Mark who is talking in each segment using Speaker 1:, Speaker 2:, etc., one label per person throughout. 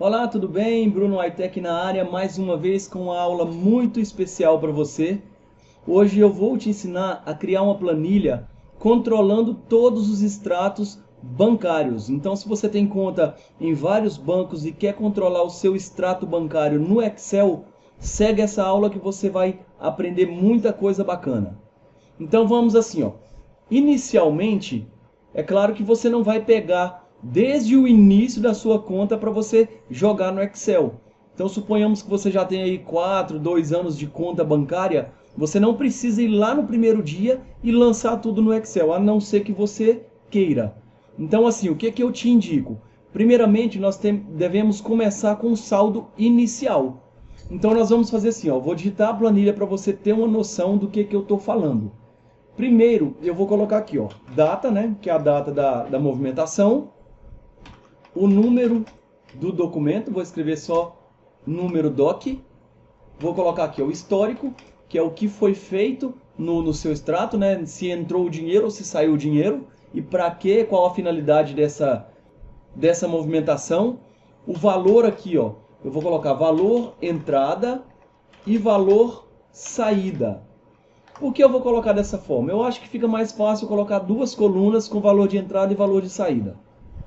Speaker 1: Olá, tudo bem? Bruno Hightech na área, mais uma vez com uma aula muito especial para você. Hoje eu vou te ensinar a criar uma planilha controlando todos os extratos bancários. Então, se você tem conta em vários bancos e quer controlar o seu extrato bancário no Excel, segue essa aula que você vai aprender muita coisa bacana. Então vamos assim, ó. Inicialmente, é claro que você não vai pegar desde o início da sua conta para você jogar no Excel. Então suponhamos que você já tem aí 4, 2 anos de conta bancária, você não precisa ir lá no primeiro dia e lançar tudo no Excel, a não ser que você queira. Então assim, o que que eu te indico? Primeiramente, devemos começar com o saldo inicial. Então nós vamos fazer assim, ó, vou digitar a planilha para você ter uma noção do que eu estou falando. Primeiro, eu vou colocar aqui, ó, data, né, que é a data da movimentação, o número do documento, vou escrever só número doc, vou colocar aqui ó, o histórico, que é o que foi feito no seu extrato, né, se entrou o dinheiro ou se saiu o dinheiro, e para quê, qual a finalidade dessa movimentação. O valor aqui, ó, eu vou colocar valor entrada e valor saída. Por que eu vou colocar dessa forma? Eu acho que fica mais fácil colocar duas colunas com valor de entrada e valor de saída,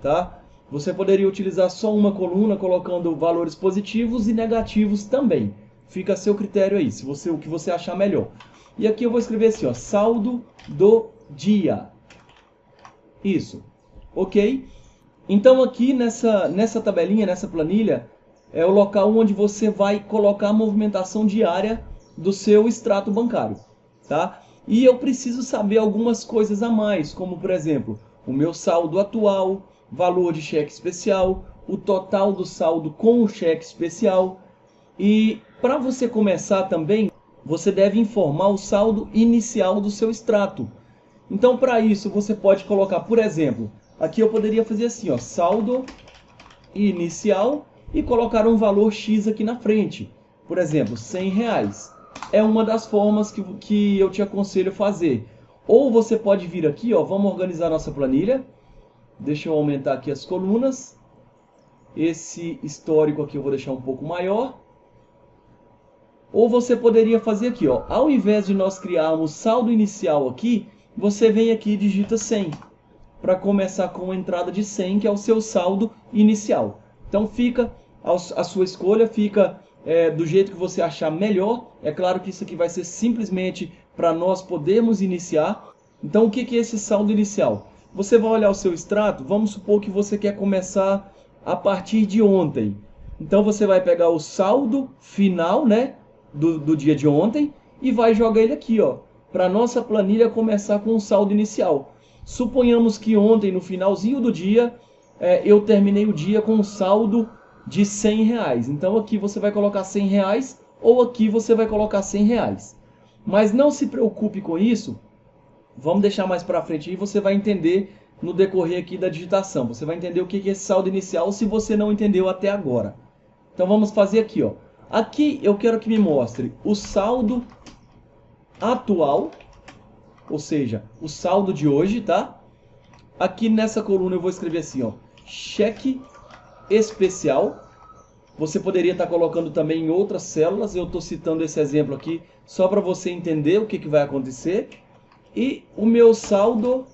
Speaker 1: tá? Você poderia utilizar só uma coluna colocando valores positivos e negativos também. Fica a seu critério aí, o que você achar melhor. E aqui eu vou escrever assim, ó, saldo do dia. Isso, ok? Então aqui nessa tabelinha, nessa planilha, é o local onde você vai colocar a movimentação diária do seu extrato bancário, tá? E eu preciso saber algumas coisas a mais, como por exemplo, o meu saldo atual, valor de cheque especial, o total do saldo com o cheque especial. E para você começar também, você deve informar o saldo inicial do seu extrato. Então, para isso, você pode colocar, por exemplo, aqui eu poderia fazer assim, ó, saldo inicial e colocar um valor X aqui na frente. Por exemplo, R$ 100. É uma das formas que eu te aconselho fazer. Ou você pode vir aqui, ó, vamos organizar nossa planilha. Deixa eu aumentar aqui as colunas. Esse histórico aqui eu vou deixar um pouco maior. Ou você poderia fazer aqui, ó, ao invés de nós criarmos saldo inicial aqui, você vem aqui e digita 100, para começar com a entrada de 100, que é o seu saldo inicial. Então fica a sua escolha, fica do jeito que você achar melhor. É claro que isso aqui vai ser simplesmente para nós podermos iniciar. Então o que é esse saldo inicial? Você vai olhar o seu extrato, vamos supor que você quer começar a partir de ontem. Então você vai pegar o saldo final, né, do dia de ontem e vai jogar ele aqui, ó, para nossa planilha começar com o saldo inicial. Suponhamos que ontem, no finalzinho do dia, eu terminei o dia com um saldo de R$ 100. Então aqui você vai colocar R$ 100 ou aqui você vai colocar R$ 100. Mas não se preocupe com isso. Vamos deixar mais para frente e você vai entender no decorrer aqui da digitação. Você vai entender o que é esse saldo inicial se você não entendeu até agora. Então vamos fazer aqui, ó. Aqui eu quero que me mostre o saldo atual, ou seja, o saldo de hoje, tá? Aqui nessa coluna eu vou escrever assim, ó, cheque especial. Você poderia estar colocando também em outras células, eu estou citando esse exemplo aqui só para você entender o que vai acontecer. E o meu saldo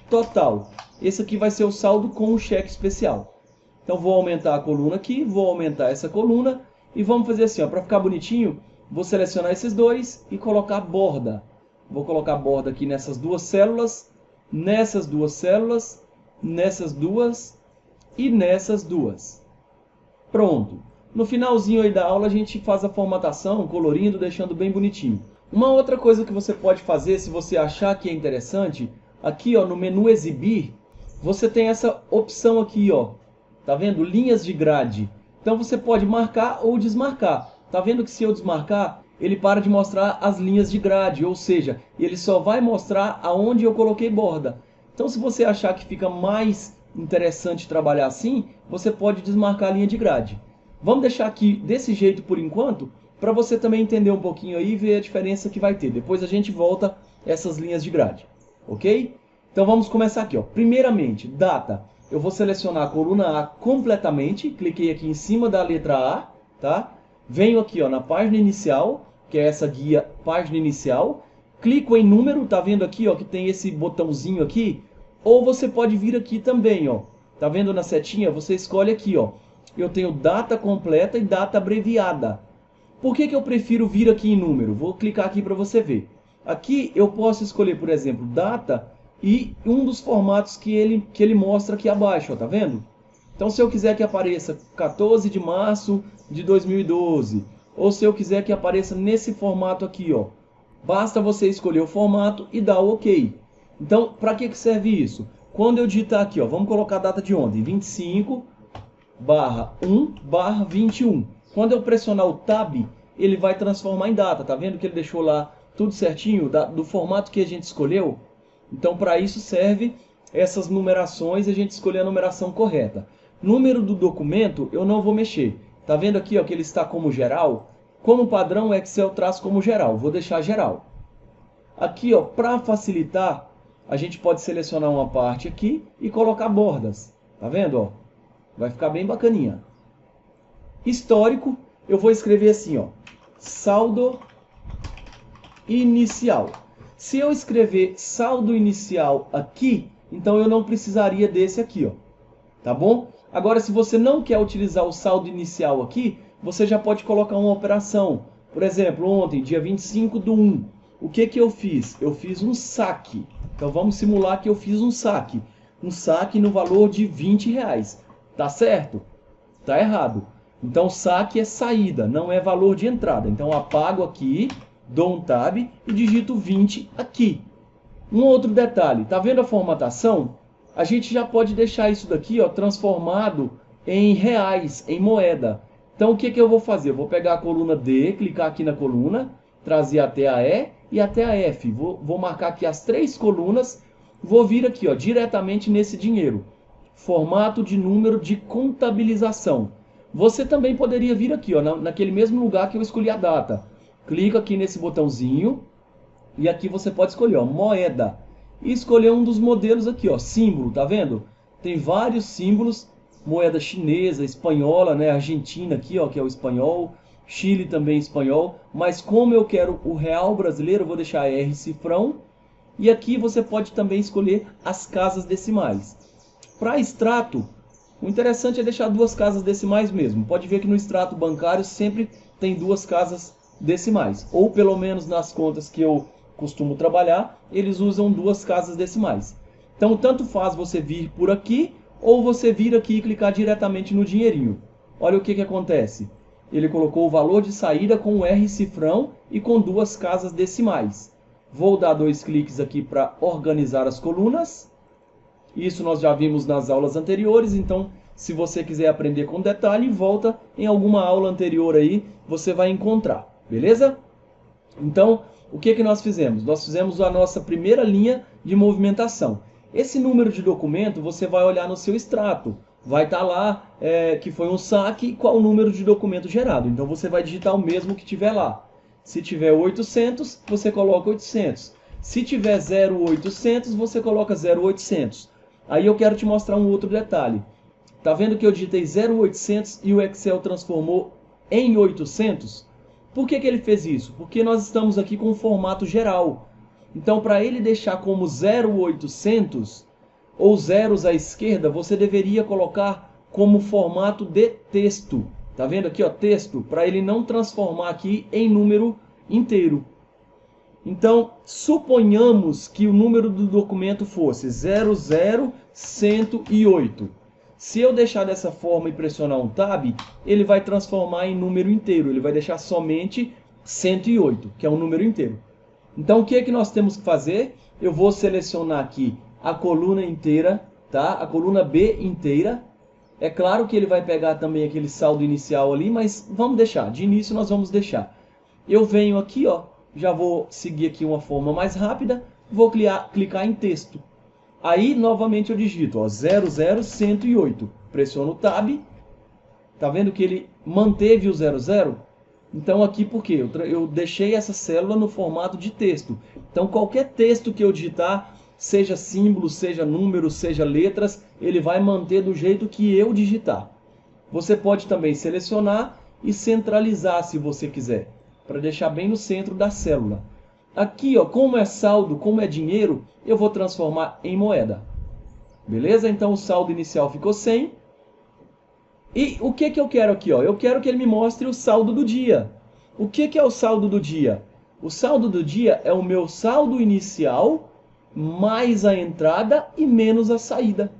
Speaker 1: total. Esse aqui vai ser o saldo com o cheque especial. Então vou aumentar a coluna aqui, vou aumentar essa coluna e vamos fazer assim, ó, para ficar bonitinho, vou selecionar esses dois e colocar borda. Vou colocar borda aqui nessas duas células, nessas duas células, nessas duas e nessas duas. Pronto. No finalzinho aí da aula a gente faz a formatação, colorindo, deixando bem bonitinho. Uma outra coisa que você pode fazer, se você achar que é interessante, aqui ó, no menu exibir, você tem essa opção aqui, ó, tá vendo? Linhas de grade. Então você pode marcar ou desmarcar. Tá vendo que se eu desmarcar, ele para de mostrar as linhas de grade, ou seja, ele só vai mostrar aonde eu coloquei borda. Então se você achar que fica mais interessante trabalhar assim, você pode desmarcar a linha de grade. Vamos deixar aqui desse jeito por enquanto, para você também entender um pouquinho aí e ver a diferença que vai ter. Depois a gente volta essas linhas de grade, ok? Então vamos começar aqui, ó. Primeiramente, data. eu vou selecionar a coluna A completamente, cliquei aqui em cima da letra A, tá? Venho aqui ó, na página inicial, que é essa guia página inicial, clico em número, tá vendo aqui ó, que tem esse botãozinho aqui? Ou você pode vir aqui também, ó. Tá vendo na setinha? Você escolhe aqui, ó. Eu tenho data completa e data abreviada. Por que eu prefiro vir aqui em número? Vou clicar aqui para você ver. Aqui eu posso escolher, por exemplo, data e um dos formatos que ele mostra aqui abaixo, ó, tá vendo? Então se eu quiser que apareça 14 de março de 2012, ou se eu quiser que apareça nesse formato aqui, ó, basta você escolher o formato e dar o OK. Então, para que serve isso? Quando eu digitar aqui, ó, vamos colocar a data de ontem, 25/1/21. Quando eu pressionar o Tab, ele vai transformar em data. Tá vendo que ele deixou lá tudo certinho, do formato que a gente escolheu? Então, para isso serve essas numerações e a gente escolher a numeração correta. Número do documento, eu não vou mexer. Tá vendo aqui ó, que ele está como geral? Como padrão, o Excel traz como geral. Vou deixar geral. Aqui, ó, para facilitar, a gente pode selecionar uma parte aqui e colocar bordas. Tá vendo? Ó? Vai ficar bem bacaninha. Histórico, eu vou escrever assim, ó, saldo inicial. Se eu escrever saldo inicial aqui, então eu não precisaria desse aqui, ó. Tá bom? Agora, se você não quer utilizar o saldo inicial aqui, você já pode colocar uma operação. Por exemplo, ontem, dia 25/1, o que eu fiz? Eu fiz um saque. Então vamos simular que eu fiz um saque. Um saque no valor de R$20. Tá certo? Tá errado. Então saque é saída, não é valor de entrada. Então apago aqui, dou um Tab e digito 20 aqui. Um outro detalhe, tá vendo a formatação? A gente já pode deixar isso daqui ó, transformado em reais, em moeda. Então o que eu vou fazer? Eu vou pegar a coluna D, clicar aqui na coluna, trazer até a E e até a F. Vou marcar aqui as 3 colunas, vou vir aqui ó, diretamente nesse dinheiro. Formato de número de contabilização. Você também poderia vir aqui ó, naquele mesmo lugar que eu escolhi a data. Clica aqui nesse botãozinho e aqui você pode escolher ó, moeda. E escolher um dos modelos aqui, ó, símbolo, tá vendo? Tem vários símbolos, moeda chinesa, espanhola, né, Argentina aqui, ó, que é o espanhol, Chile também espanhol, mas como eu quero o real brasileiro, eu vou deixar R cifrão, e aqui você pode também escolher as casas decimais. Para extrato, o interessante é deixar 2 casas decimais mesmo. Pode ver que no extrato bancário sempre tem 2 casas decimais, ou pelo menos nas contas que eu costumo trabalhar, eles usam 2 casas decimais. Então, tanto faz você vir por aqui, ou você vir aqui e clicar diretamente no dinheirinho. Olha o que acontece. Ele colocou o valor de saída com o R cifrão e com 2 casas decimais. Vou dar 2 cliques aqui para organizar as colunas. Isso nós já vimos nas aulas anteriores, então se você quiser aprender com detalhe, volta em alguma aula anterior aí, você vai encontrar, beleza? Então, o que nós fizemos? Nós fizemos a nossa primeira linha de movimentação. Esse número de documento você vai olhar no seu extrato. Vai estar lá que foi um saque e qual o número de documento gerado. Então você vai digitar o mesmo que tiver lá. Se tiver 800, você coloca 800. Se tiver 0800, você coloca 0800. Aí eu quero te mostrar um outro detalhe. Tá vendo que eu digitei 0800 e o Excel transformou em 800? Por que ele fez isso? Porque nós estamos aqui com um formato geral. Então, para ele deixar como 0800 ou zeros à esquerda, você deveria colocar como formato de texto. Tá vendo aqui, ó, texto, para ele não transformar aqui em número inteiro. Então, suponhamos que o número do documento fosse 00108. Se eu deixar dessa forma e pressionar um Tab, ele vai transformar em número inteiro. Ele vai deixar somente 108, que é um número inteiro. Então, o que nós temos que fazer? Eu vou selecionar aqui a coluna inteira, tá? A coluna B inteira. É claro que ele vai pegar também aquele saldo inicial ali, mas vamos deixar. De início, nós vamos deixar. Eu venho aqui, ó, já vou seguir aqui uma forma mais rápida. Vou clicar em texto. Aí, novamente, eu digito ó, 00108. Pressiono o Tab. Tá vendo que ele manteve o 00? Então, aqui por quê? Eu deixei essa célula no formato de texto. Então, qualquer texto que eu digitar, seja símbolo, seja número, seja letras, ele vai manter do jeito que eu digitar. Você pode também selecionar e centralizar se você quiser, para deixar bem no centro da célula. Aqui, ó, como é saldo, como é dinheiro, eu vou transformar em moeda. Beleza? Então o saldo inicial ficou 100. E o que eu quero aqui? Ó? Eu quero que ele me mostre o saldo do dia. O que é o saldo do dia? O saldo do dia é o meu saldo inicial mais a entrada e menos a saída.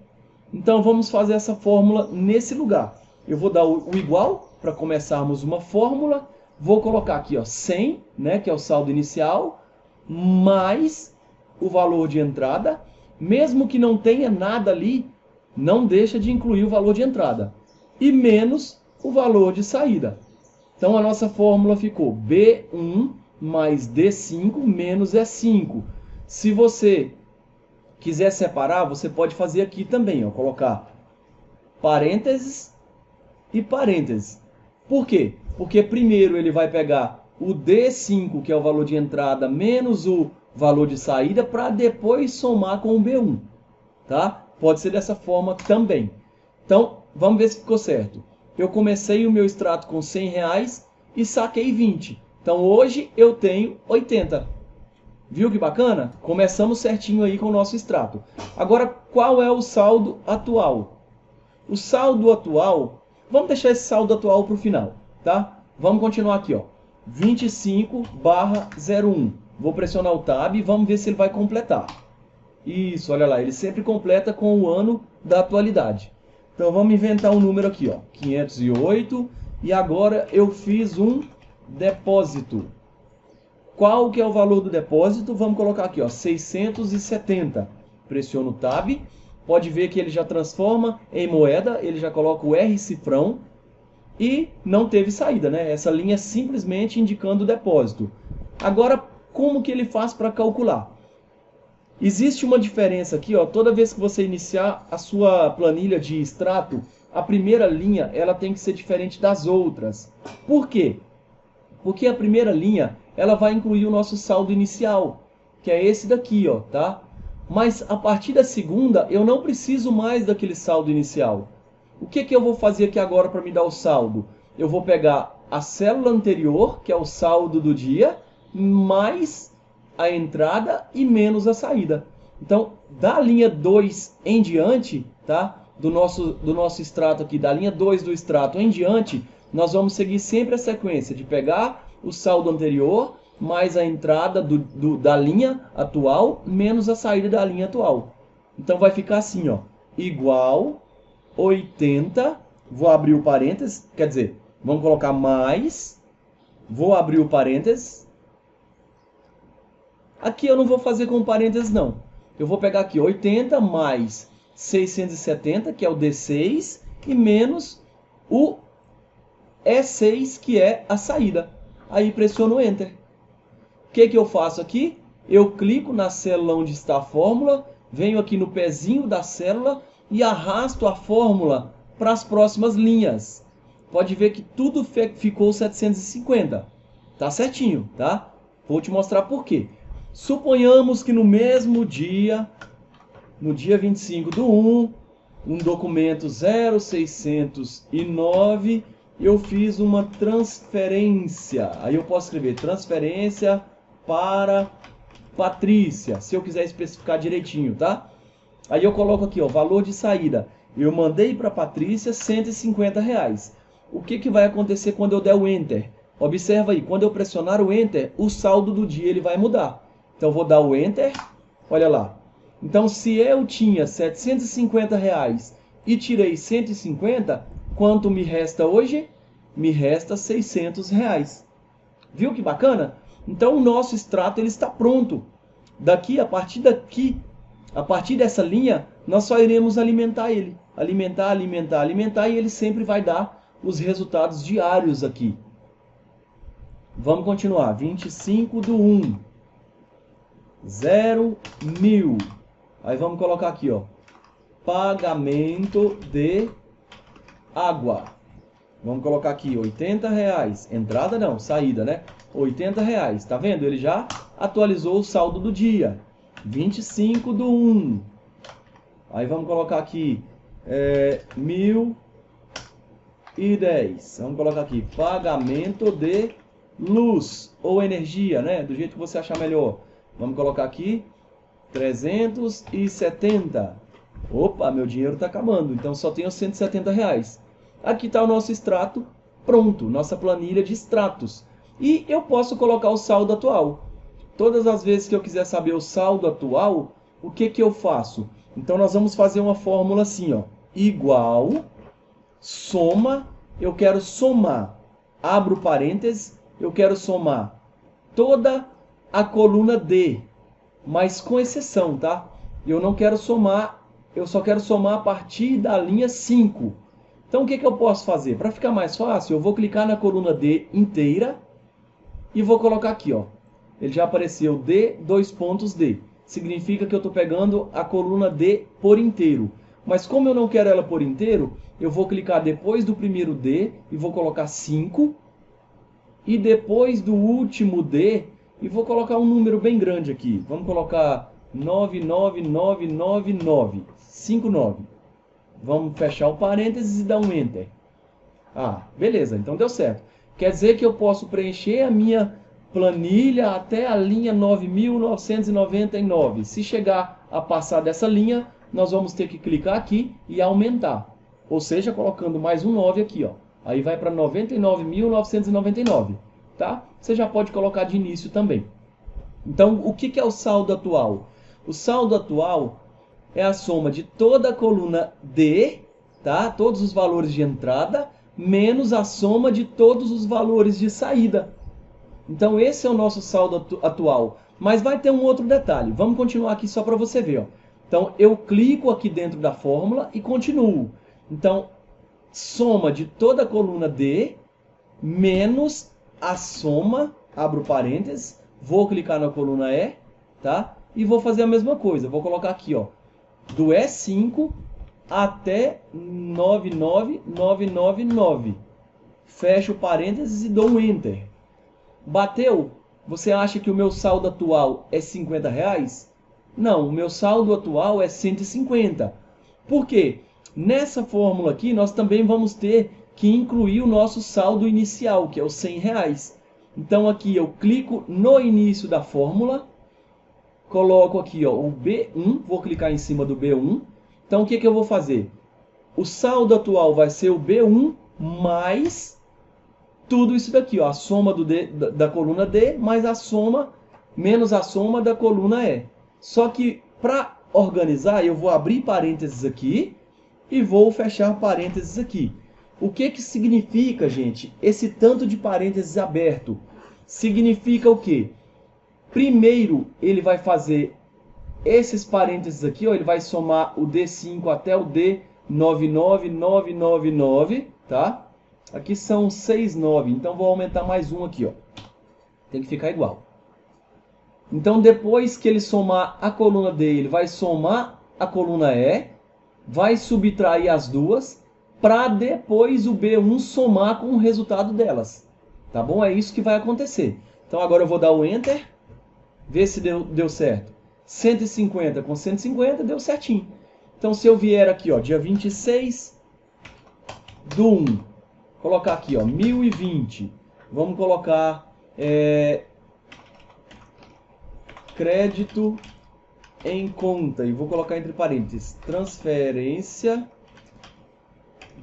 Speaker 1: Então vamos fazer essa fórmula nesse lugar. Eu vou dar o igual para começarmos uma fórmula. Vou colocar aqui, ó, 100, né, que é o saldo inicial, mais o valor de entrada. Mesmo que não tenha nada ali, não deixa de incluir o valor de entrada. E menos o valor de saída. Então a nossa fórmula ficou B1 mais D5 menos E5. Se você quiser separar, você pode fazer aqui também, ó, colocar parênteses e parênteses. Por quê? Porque primeiro ele vai pegar o D5, que é o valor de entrada, menos o valor de saída, para depois somar com o B1. Tá? Pode ser dessa forma também. Então, vamos ver se ficou certo. Eu comecei o meu extrato com R$100 e saquei 20. Então, hoje eu tenho 80. Viu que bacana? Começamos certinho aí com o nosso extrato. Agora, qual é o saldo atual? O saldo atual, vamos deixar esse saldo atual para o final, tá? Vamos continuar aqui, ó. 25/01. Vou pressionar o Tab e vamos ver se ele vai completar. Isso, olha lá, ele sempre completa com o ano da atualidade. Então vamos inventar um número aqui, ó, 508, e agora eu fiz um depósito. Qual que é o valor do depósito? Vamos colocar aqui, ó, 670. Pressiono o Tab, pode ver que ele já transforma em moeda, ele já coloca o R cifrão e não teve saída, né? Essa linha é simplesmente indicando o depósito. Agora, como que ele faz para calcular? Existe uma diferença aqui, ó, toda vez que você iniciar a sua planilha de extrato, a primeira linha ela tem que ser diferente das outras. Por quê? Porque a primeira linha ela vai incluir o nosso saldo inicial, que é esse daqui, ó, tá? Mas a partir da segunda eu não preciso mais daquele saldo inicial. O que eu vou fazer aqui agora para me dar o saldo? Eu vou pegar a célula anterior, que é o saldo do dia, mais a entrada e menos a saída. Então, da linha 2 em diante, tá? Do nosso extrato aqui, da linha 2 do extrato em diante, nós vamos seguir sempre a sequência de pegar o saldo anterior, mais a entrada da linha atual, menos a saída da linha atual. Então, vai ficar assim, ó, igual 80, vou abrir o parênteses, quer dizer, vamos colocar mais, vou abrir o parênteses. Aqui eu não vou fazer com parênteses não. Eu vou pegar aqui 80 mais 670, que é o D6, e menos o E6, que é a saída. Aí pressiono Enter. O que eu faço aqui? Eu clico na célula onde está a fórmula, venho aqui no pezinho da célula e arrasto a fórmula para as próximas linhas. Pode ver que tudo ficou 750. Tá certinho, tá? Vou te mostrar por quê. Suponhamos que no mesmo dia, no dia 25/1, um documento 0609, eu fiz uma transferência. Aí eu posso escrever transferência para Patrícia, se eu quiser especificar direitinho, tá? Aí eu coloco aqui, ó, valor de saída. Eu mandei para Patrícia R$150. O que vai acontecer quando eu der o Enter? Observa aí, quando eu pressionar o Enter, o saldo do dia ele vai mudar. Então eu vou dar o Enter, olha lá. Então se eu tinha R$750 e tirei 150, quanto me resta hoje? Me resta R$600. Viu que bacana? Então o nosso extrato ele está pronto. A partir dessa linha, nós só iremos alimentar ele. Alimentar, e ele sempre vai dar os resultados diários aqui. Vamos continuar. 25/1. 0.000. Aí vamos colocar aqui, ó. Pagamento de água. Vamos colocar aqui R$80. Entrada não, saída, né? R$80. Tá vendo? Ele já atualizou o saldo do dia. 25 do 1. Aí vamos colocar aqui 1.010. Vamos colocar aqui pagamento de luz ou energia, né? Do jeito que você achar melhor. Vamos colocar aqui 370. Opa, meu dinheiro está acabando, então só tenho R$ 170. Aqui está o nosso extrato pronto, nossa planilha de extratos. E eu posso colocar o saldo atual. Todas as vezes que eu quiser saber o saldo atual, o que que eu faço? Então nós vamos fazer uma fórmula assim, ó, igual, soma, eu quero somar, abro parênteses, eu quero somar toda a coluna D, mas com exceção, tá? Eu não quero somar, eu só quero somar a partir da linha 5. Então o que que eu posso fazer? Para ficar mais fácil, eu vou clicar na coluna D inteira e vou colocar aqui, ó. Ele já apareceu D, dois pontos D. Significa que eu estou pegando a coluna D por inteiro. Mas como eu não quero ela por inteiro, eu vou clicar depois do primeiro D e vou colocar 5. E depois do último D, e vou colocar um número bem grande aqui. Vamos colocar 99999. 59. Vamos fechar o parênteses e dar um Enter. Ah, beleza, então deu certo. Quer dizer que eu posso preencher a minha planilha até a linha 9.999. Se chegar a passar dessa linha, nós vamos ter que clicar aqui e aumentar. Ou seja, colocando mais um 9 aqui, ó. Aí vai para 99.999, tá? Você já pode colocar de início também. Então, o que é o saldo atual? O saldo atual é a soma de toda a coluna D, tá? Todos os valores de entrada, menos a soma de todos os valores de saída. Então esse é o nosso saldo atual. Mas vai ter um outro detalhe. Vamos continuar aqui só para você ver, ó. Então eu clico aqui dentro da fórmula e continuo. Então soma de toda a coluna D menos a soma, abro parênteses, vou clicar na coluna E, tá? E vou fazer a mesma coisa. Vou colocar aqui, ó, do E5 até 99999. Fecho parênteses e dou um Enter. Bateu? Você acha que o meu saldo atual é R$50? Não, o meu saldo atual é 150. Por quê? Nessa fórmula aqui, nós também vamos ter que incluir o nosso saldo inicial, que é os R$100. Então aqui eu clico no início da fórmula, coloco aqui, ó, o B1, vou clicar em cima do B1. Então o que que eu vou fazer? O saldo atual vai ser o B1 mais tudo isso daqui, ó, a soma da coluna D mais a soma, menos a soma da coluna E. Só que para organizar, eu vou abrir parênteses aqui e vou fechar parênteses aqui. O que que significa, gente, esse tanto de parênteses aberto? Significa o quê? Primeiro, ele vai fazer esses parênteses aqui, ó, ele vai somar o D5 até o D99999, tá? Aqui são 69, então vou aumentar mais um aqui, ó. Tem que ficar igual. Então depois que ele somar a coluna D, ele vai somar a coluna E, vai subtrair as duas, para depois o B1 somar com o resultado delas. Tá bom? É isso que vai acontecer. Então agora eu vou dar o Enter, ver se deu certo. 150 com 150 deu certinho. Então se eu vier aqui, ó, dia 26 do 1, colocar aqui, ó, 1020. Vamos colocar crédito em conta. E vou colocar entre parênteses, transferência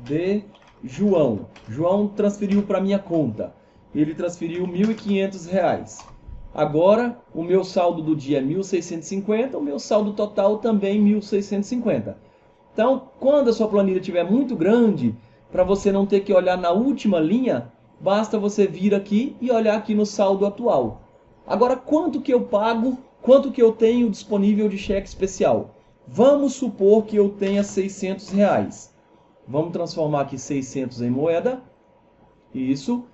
Speaker 1: de João. João transferiu para minha conta. Ele transferiu R$1.500. Agora, o meu saldo do dia é 1.650. O meu saldo total também 1.650. Então, quando a sua planilha estiver muito grande, para você não ter que olhar na última linha, basta você vir aqui e olhar aqui no saldo atual. Agora, quanto que eu pago, quanto que eu tenho disponível de cheque especial? Vamos supor que eu tenha R$600. Vamos transformar aqui 600 em moeda. Isso.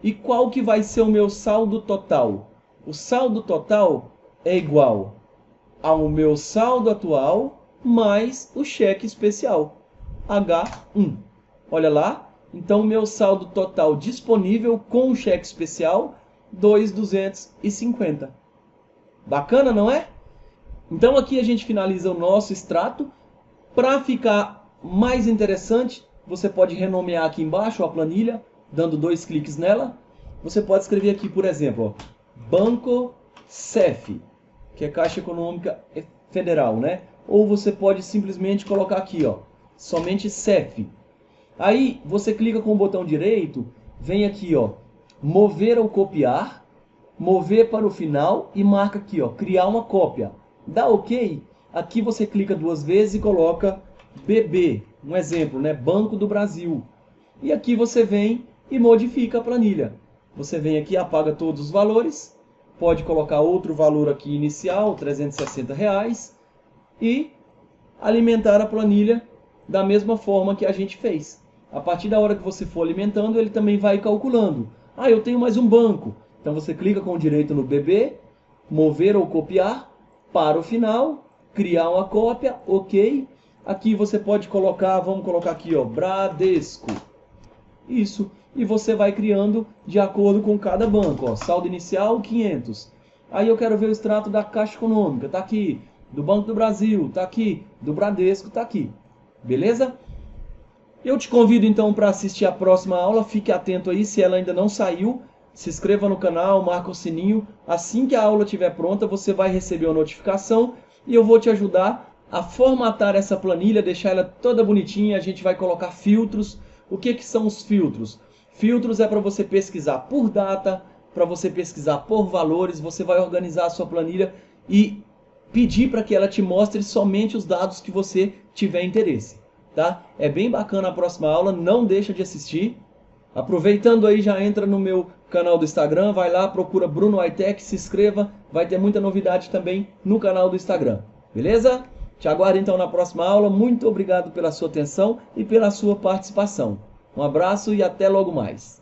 Speaker 1: E qual que vai ser o meu saldo total? O saldo total é igual ao meu saldo atual mais o cheque especial. H1. Olha lá, então o meu saldo total disponível com o cheque especial, 2.250. Bacana, não é? Então aqui a gente finaliza o nosso extrato. Para ficar mais interessante, você pode renomear aqui embaixo a planilha, dando 2 cliques nela. Você pode escrever aqui, por exemplo, ó, Banco CEF, que é Caixa Econômica Federal, né? Ou você pode simplesmente colocar aqui, ó, somente CEF. Aí você clica com o botão direito, vem aqui, ó, mover ou copiar, mover para o final e marca aqui, ó, criar uma cópia. Dá OK? Aqui você clica 2 vezes e coloca BB, um exemplo, né? Banco do Brasil. E aqui você vem e modifica a planilha. Você vem aqui, apaga todos os valores, pode colocar outro valor aqui inicial, R$360, e alimentar a planilha da mesma forma que a gente fez. A partir da hora que você for alimentando, ele também vai calculando. Ah, eu tenho mais um banco. Então você clica com o direito no BB, mover ou copiar, para o final, criar uma cópia, OK. Aqui você pode colocar, vamos colocar aqui, ó, Bradesco. Isso. E você vai criando de acordo com cada banco. Ó, saldo inicial, 500. Aí eu quero ver o extrato da Caixa Econômica. Está aqui. Do Banco do Brasil. Está aqui. Do Bradesco. Está aqui. Beleza? Eu te convido então para assistir a próxima aula. Fique atento aí se ela ainda não saiu. Se inscreva no canal, marca o sininho. Assim que a aula estiver pronta, você vai receber uma notificação. E eu vou te ajudar a formatar essa planilha, deixar ela toda bonitinha. A gente vai colocar filtros. O que são os filtros? Filtros é para você pesquisar por data, para você pesquisar por valores. Você vai organizar a sua planilha e pedir para que ela te mostre somente os dados que você tiver interesse. Tá? É bem bacana a próxima aula, não deixa de assistir. Aproveitando aí, já entra no meu canal do Instagram, vai lá, procura Bruno Hightech, se inscreva, vai ter muita novidade também no canal do Instagram. Beleza? Te aguardo então na próxima aula. Muito obrigado pela sua atenção e pela sua participação. Um abraço e até logo mais.